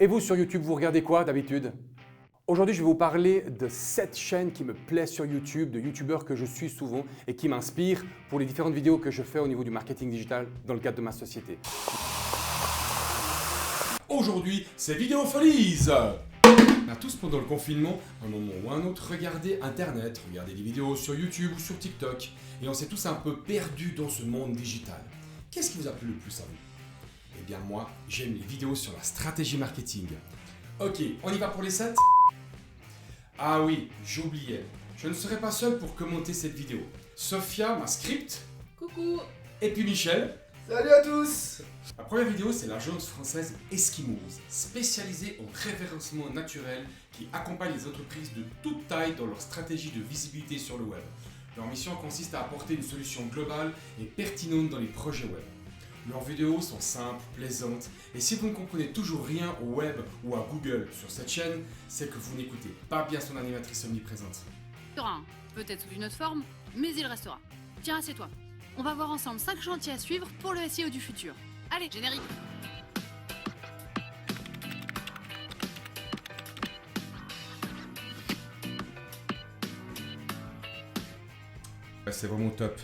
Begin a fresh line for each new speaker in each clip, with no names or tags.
Et vous, sur YouTube, vous regardez quoi d'habitude? Aujourd'hui, je vais vous parler de 7 chaînes qui me plaisent sur YouTube, de youtubeurs que je suis souvent et qui m'inspirent pour les différentes vidéos que je fais au niveau du marketing digital dans le cadre de ma société.
Aujourd'hui, c'est Vidéo Folies. On a tous pendant le confinement, un moment ou un autre, regardé Internet, regardé des vidéos sur YouTube ou sur TikTok, et on s'est tous un peu perdus dans ce monde digital. Qu'est-ce qui vous a plu le plus à vous? Eh bien moi, j'aime les vidéos sur la stratégie marketing. Ok, on y va pour les 7? Ah oui, j'oubliais. Je ne serai pas seul pour commenter cette vidéo. Sophia, ma script.
Coucou.
Et puis Michel.
Salut à tous!
La première vidéo, c'est l'agence française Eskimos, spécialisée en référencement naturel qui accompagne les entreprises de toute taille dans leur stratégie de visibilité sur le web. Leur mission consiste à apporter une solution globale et pertinente dans les projets web. Leurs vidéos sont simples, plaisantes, et si vous ne comprenez toujours rien au web ou à Google sur cette chaîne, c'est que vous n'écoutez pas bien son animatrice omniprésente.
Peut-être sous une autre forme, mais il restera. Tiens, assieds-toi. On va voir ensemble 5 chantiers à suivre pour le SEO du futur. Allez, générique.
C'est vraiment top.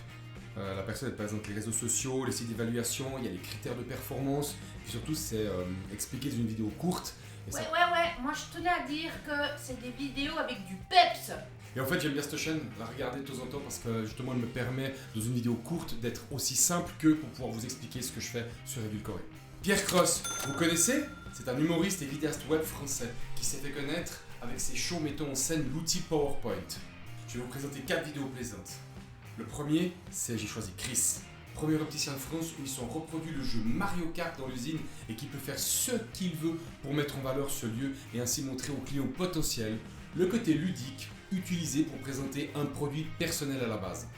La personne elle présente les réseaux sociaux, les sites d'évaluation, il y a les critères de performance, et surtout c'est expliqué dans une vidéo courte. Et
Ouais, moi je tenais à dire que c'est des vidéos avec du peps.
Et en fait j'aime bien cette chaîne, la regarder de temps en temps parce que justement elle me permet dans une vidéo courte d'être aussi simple que pour pouvoir vous expliquer ce que je fais sur Edulcoré. Pierre Cross, vous connaissez? C'est un humoriste et vidéaste web français qui s'est fait connaître avec ses shows mettant en scène l'outil PowerPoint. Je vais vous présenter 4 vidéos plaisantes. Le premier, c'est j'ai choisi Chris, premier opticien de France où ils ont reproduit le jeu Mario Kart dans l'usine et qui peut faire ce qu'il veut pour mettre en valeur ce lieu et ainsi montrer aux clients potentiels le côté ludique utilisé pour présenter un produit personnel à la base.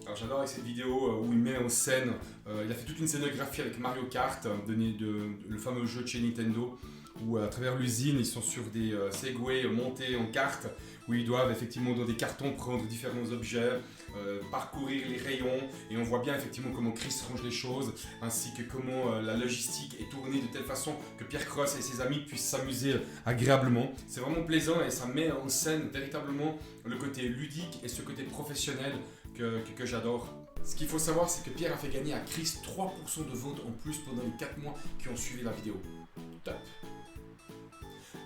Alors j'adore avec cette vidéo où il met en scène, il a fait toute une scénographie avec Mario Kart, le fameux jeu de chez Nintendo, où à travers l'usine ils sont sur des Segway montés en carte, où ils doivent effectivement dans des cartons prendre différents objets, parcourir les rayons, et on voit bien effectivement comment Chris range les choses, ainsi que comment la logistique est tournée de telle façon que Pierre Cross et ses amis puissent s'amuser agréablement. C'est vraiment plaisant et ça met en scène véritablement le côté ludique et ce côté professionnel que j'adore. Ce qu'il faut savoir, c'est que Pierre a fait gagner à Chris 3% de ventes en plus pendant les 4 mois qui ont suivi la vidéo. Top!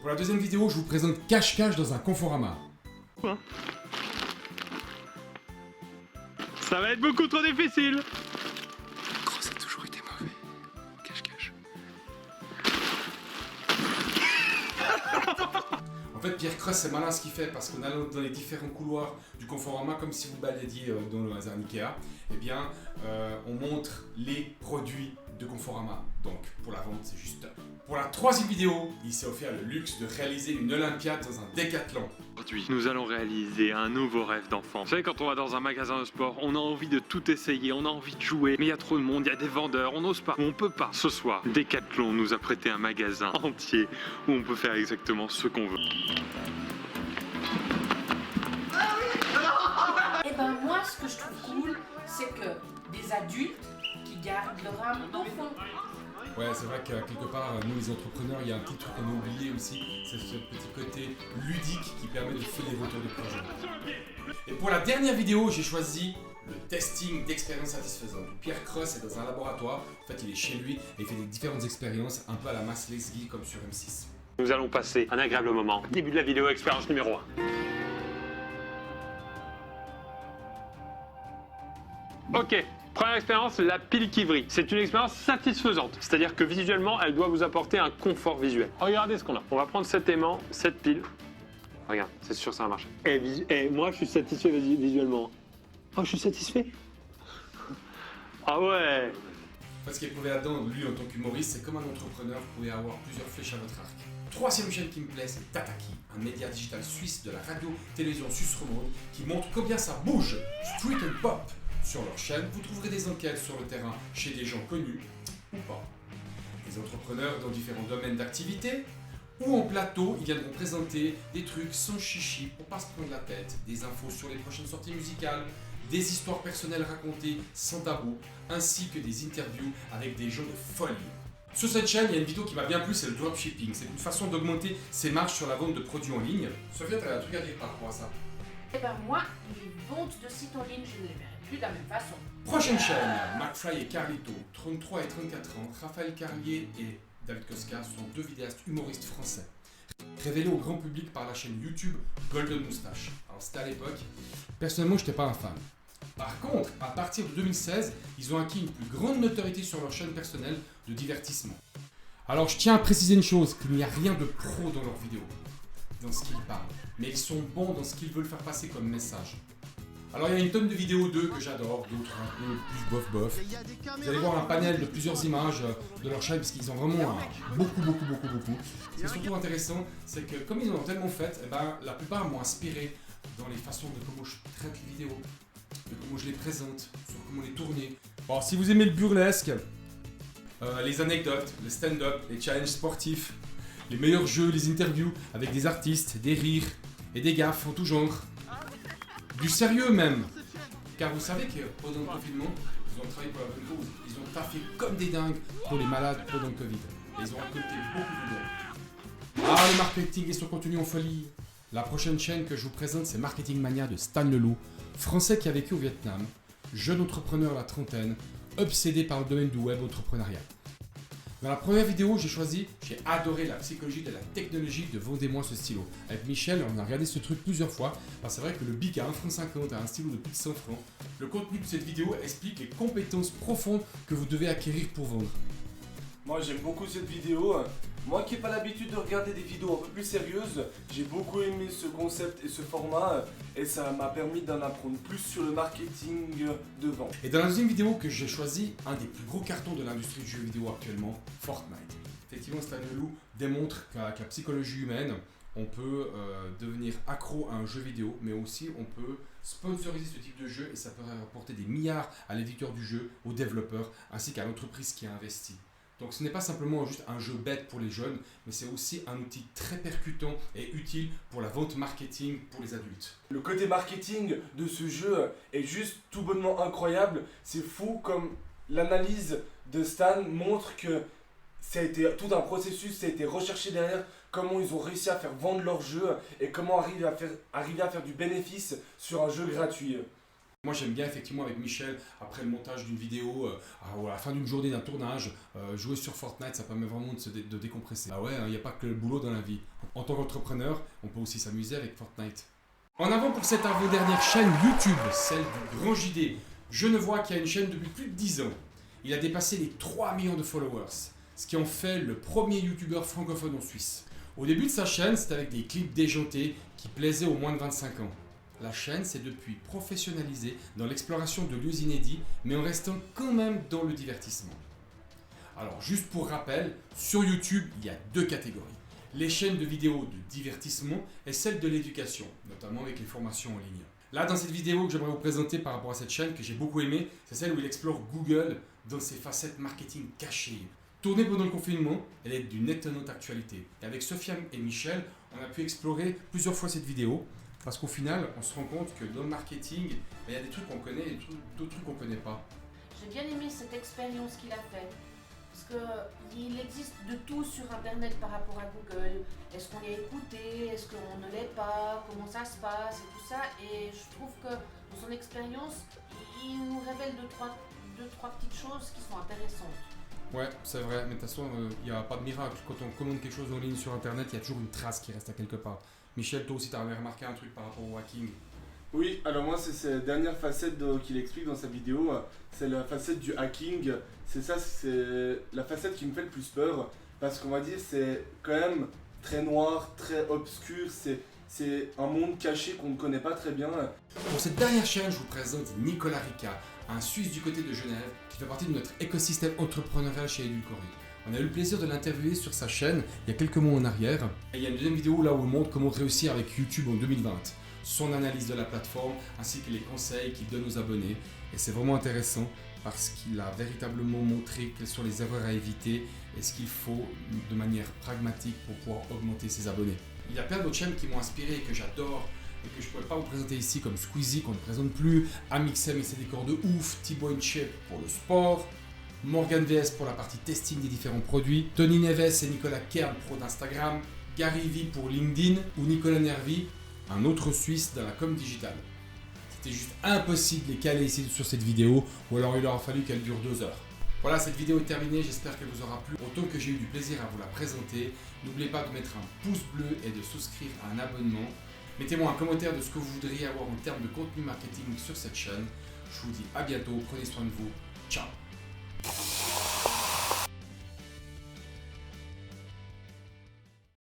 Pour la deuxième vidéo, je vous présente Cache-Cache dans un Conforama.
Quoi? Ça va être beaucoup trop difficile.
Cross a toujours été mauvais. Cache-cache.
En fait, Pierre Cross, c'est malin ce qu'il fait parce qu'en allant dans les différents couloirs du Conforama, comme si vous baladiez dans un Ikea, eh bien, on montre les produits de Conforama. Donc, pour la vente, c'est juste top. Pour la troisième vidéo, il s'est offert le luxe de réaliser une Olympiade dans un décathlon.
Aujourd'hui, nous allons réaliser un nouveau rêve d'enfant. Vous savez, quand on va dans un magasin de sport, on a envie de tout essayer, on a envie de jouer, mais il y a trop de monde, il y a des vendeurs, on n'ose pas, on peut pas. Ce soir, Decathlon nous a prêté un magasin entier où on peut faire exactement ce qu'on veut.
Et ben moi ce que je trouve cool, c'est que des adultes qui gardent leur âme d'enfant.
Ouais, c'est vrai que quelque part, nous les entrepreneurs, il y a un petit truc qu'on a oublié aussi, c'est ce petit côté ludique qui permet de faire des retours de projet. Et pour la dernière vidéo, j'ai choisi le testing d'expérience satisfaisante. Pierre Cross est dans un laboratoire, en fait il est chez lui et il fait des différentes expériences, un peu à la Mass Lesguy comme sur M6.
Nous allons passer un agréable moment. Début de la vidéo, expérience numéro 1. Ok, première expérience, la pile Kivri. C'est une expérience satisfaisante, c'est-à-dire que visuellement, elle doit vous apporter un confort visuel. Regardez ce qu'on a. On va prendre cet aimant, cette pile. Regarde, c'est sûr ça va marcher. Et moi, je suis satisfait visuellement. Oh, je suis satisfait. Ah ouais.
En fait, ce qu'il est prouvé là-dedans, lui en tant qu'humoriste, c'est comme un entrepreneur, vous pouvez avoir plusieurs flèches à votre arc. Troisième chaîne qui me plaît, c'est Tataki, un média digital suisse de la radio-télévision suisse romande qui montre combien ça bouge, street and pop. Sur leur chaîne, vous trouverez des enquêtes sur le terrain chez des gens connus ou pas. Des entrepreneurs dans différents domaines d'activité ou en plateau, ils viendront présenter des trucs sans chichi pour pas se prendre la tête, des infos sur les prochaines sorties musicales, des histoires personnelles racontées sans tabou, ainsi que des interviews avec des gens de folie. Sur cette chaîne, il y a une vidéo qui m'a bien plu, c'est le dropshipping. C'est une façon d'augmenter ses marges sur la vente de produits en ligne. Sophia, tu as un truc à dire par rapport à ça?
Eh ben moi, les ventes de sites en ligne, je ne les verrai plus de la même façon.
Prochaine chaîne, McFly et Carlito, 33 et 34 ans, Raphaël Carlier et David Koska sont deux vidéastes humoristes français, révélés au grand public par la chaîne YouTube Golden Moustache. Alors c'était à l'époque, personnellement je n'étais pas un fan. Par contre, à partir de 2016, ils ont acquis une plus grande notoriété sur leur chaîne personnelle de divertissement. Alors je tiens à préciser une chose, qu'il n'y a rien de pro dans leurs vidéos, dans ce qu'ils parlent, mais ils sont bons dans ce qu'ils veulent faire passer comme message. Alors il y a une tonne de vidéos d'eux que j'adore, d'autres un peu plus bof. Vous allez voir un panel de plusieurs images de leur chaîne parce qu'ils ont vraiment beaucoup. Ce qui est surtout intéressant, c'est que comme ils en ont tellement fait, eh ben, la plupart m'ont inspiré dans les façons de comment je traite les vidéos, de comment je les présente, sur comment les tourner. Bon, si vous aimez le burlesque, les anecdotes, le stand-up, les challenges sportifs, les meilleurs jeux, les interviews avec des artistes, des rires et des gaffes en tout genre. Du sérieux même, car vous savez que pendant le confinement, ils ont travaillé pour la bonne cause. Ils ont taffé comme des dingues pour les malades pendant le Covid. Et ils ont récolté beaucoup de dons. Ah, le marketing et son contenu en folie. La prochaine chaîne que je vous présente, c'est Marketing Mania de Stan Leloup, français qui a vécu au Vietnam, jeune entrepreneur à la trentaine, obsédé par le domaine du web entrepreneuriat. Dans la première vidéo, j'ai adoré la psychologie de la technologie de Vendez-moi ce stylo. Avec Michel, on a regardé ce truc plusieurs fois. C'est vrai que le bic à 1,50 franc, à un stylo de plus de 100 francs. Le contenu de cette vidéo explique les compétences profondes que vous devez acquérir pour vendre.
Moi j'aime beaucoup cette vidéo. Moi qui n'ai pas l'habitude de regarder des vidéos un peu plus sérieuses, j'ai beaucoup aimé ce concept et ce format et ça m'a permis d'en apprendre plus sur le marketing de vente.
Et dans la deuxième vidéo que j'ai choisi, un des plus gros cartons de l'industrie du jeu vidéo actuellement, Fortnite. Effectivement, Stan Leloup démontre qu'avec la psychologie humaine, on peut devenir accro à un jeu vidéo, mais aussi on peut sponsoriser ce type de jeu et ça peut rapporter des milliards à l'éditeur du jeu, aux développeurs, ainsi qu'à l'entreprise qui a investi. Donc ce n'est pas simplement juste un jeu bête pour les jeunes, mais c'est aussi un outil très percutant et utile pour la vente marketing pour les adultes.
Le côté marketing de ce jeu est juste tout bonnement incroyable. C'est fou comme l'analyse de Stan montre que ça a été tout un processus, ça a été recherché derrière, comment ils ont réussi à faire vendre leur jeu et comment arriver à faire du bénéfice sur un jeu gratuit.
Moi j'aime bien effectivement avec Michel, après le montage d'une vidéo, à la fin d'une journée d'un tournage, jouer sur Fortnite, ça permet vraiment de décompresser. Ah ouais, il n'y a pas que le boulot dans la vie. En tant qu'entrepreneur, on peut aussi s'amuser avec Fortnite. En avant pour cette avant-dernière chaîne YouTube, celle du Grand JD. Genevois qui a une chaîne depuis plus de 10 ans. Il a dépassé les 3 millions de followers, ce qui en fait le premier youtubeur francophone en Suisse. Au début de sa chaîne, c'était avec des clips déjantés qui plaisaient aux moins de 25 ans. La chaîne s'est depuis professionnalisée dans l'exploration de lieux inédits, mais en restant quand même dans le divertissement. Alors juste pour rappel, sur YouTube, il y a deux catégories. Les chaînes de vidéos de divertissement et celles de l'éducation, notamment avec les formations en ligne. Là, dans cette vidéo que j'aimerais vous présenter par rapport à cette chaîne que j'ai beaucoup aimée, c'est celle où il explore Google dans ses facettes marketing cachées. Tournée pendant le confinement, elle est d'une étonnante actualité. Et avec Sophia et Michel, on a pu explorer plusieurs fois cette vidéo. Parce qu'au final, on se rend compte que dans le marketing, il y a des trucs qu'on connaît et d'autres trucs qu'on ne connaît pas.
J'ai bien aimé cette expérience qu'il a faite. Parce qu'il existe de tout sur Internet par rapport à Google. Est-ce qu'on est écouté? Est-ce qu'on ne l'est pas? Comment ça se passe? Et tout ça. Et je trouve que dans son expérience, il nous révèle deux, trois petites choses qui sont intéressantes.
Ouais, c'est vrai, mais de toute façon, il n'y a pas de miracle. Quand on commande quelque chose en ligne sur Internet, il y a toujours une trace qui reste à quelque part. Michel, toi aussi, tu avais remarqué un truc par rapport au hacking?
Oui, alors moi, c'est cette dernière facette qu'il explique dans sa vidéo. C'est la facette du hacking. C'est la facette qui me fait le plus peur. Parce qu'on va dire, c'est quand même très noir, très obscur. C'est un monde caché qu'on ne connaît pas très bien.
Pour cette dernière chaîne, je vous présente Nicolas Rica, un Suisse du côté de Genève, qui fait partie de notre écosystème entrepreneurial chez Edulcoré. On a eu le plaisir de l'interviewer sur sa chaîne il y a quelques mois en arrière. Et il y a une deuxième vidéo là où il montre comment réussir avec YouTube en 2020. Son analyse de la plateforme ainsi que les conseils qu'il donne aux abonnés. Et c'est vraiment intéressant parce qu'il a véritablement montré quelles sont les erreurs à éviter et ce qu'il faut de manière pragmatique pour pouvoir augmenter ses abonnés. Il y a plein d'autres chaînes qui m'ont inspiré et que j'adore et que je ne pourrais pas vous présenter ici comme Squeezie qu'on ne présente plus, Amixem et ses décors de ouf, Thibaut InShape pour le sport, Morgan VS pour la partie testing des différents produits, Tony Neves et Nicolas Kern pro d'Instagram, Gary V pour LinkedIn ou Nicolas Nervi, un autre Suisse dans la com digitale. C'était juste impossible de les caler ici sur cette vidéo ou alors il aura fallu qu'elle dure 2 heures. Voilà, cette vidéo est terminée, j'espère qu'elle vous aura plu. Autant que j'ai eu du plaisir à vous la présenter, n'oubliez pas de mettre un pouce bleu et de souscrire à un abonnement. Mettez-moi un commentaire de ce que vous voudriez avoir en termes de contenu marketing sur cette chaîne. Je vous dis à bientôt, prenez soin de vous, ciao.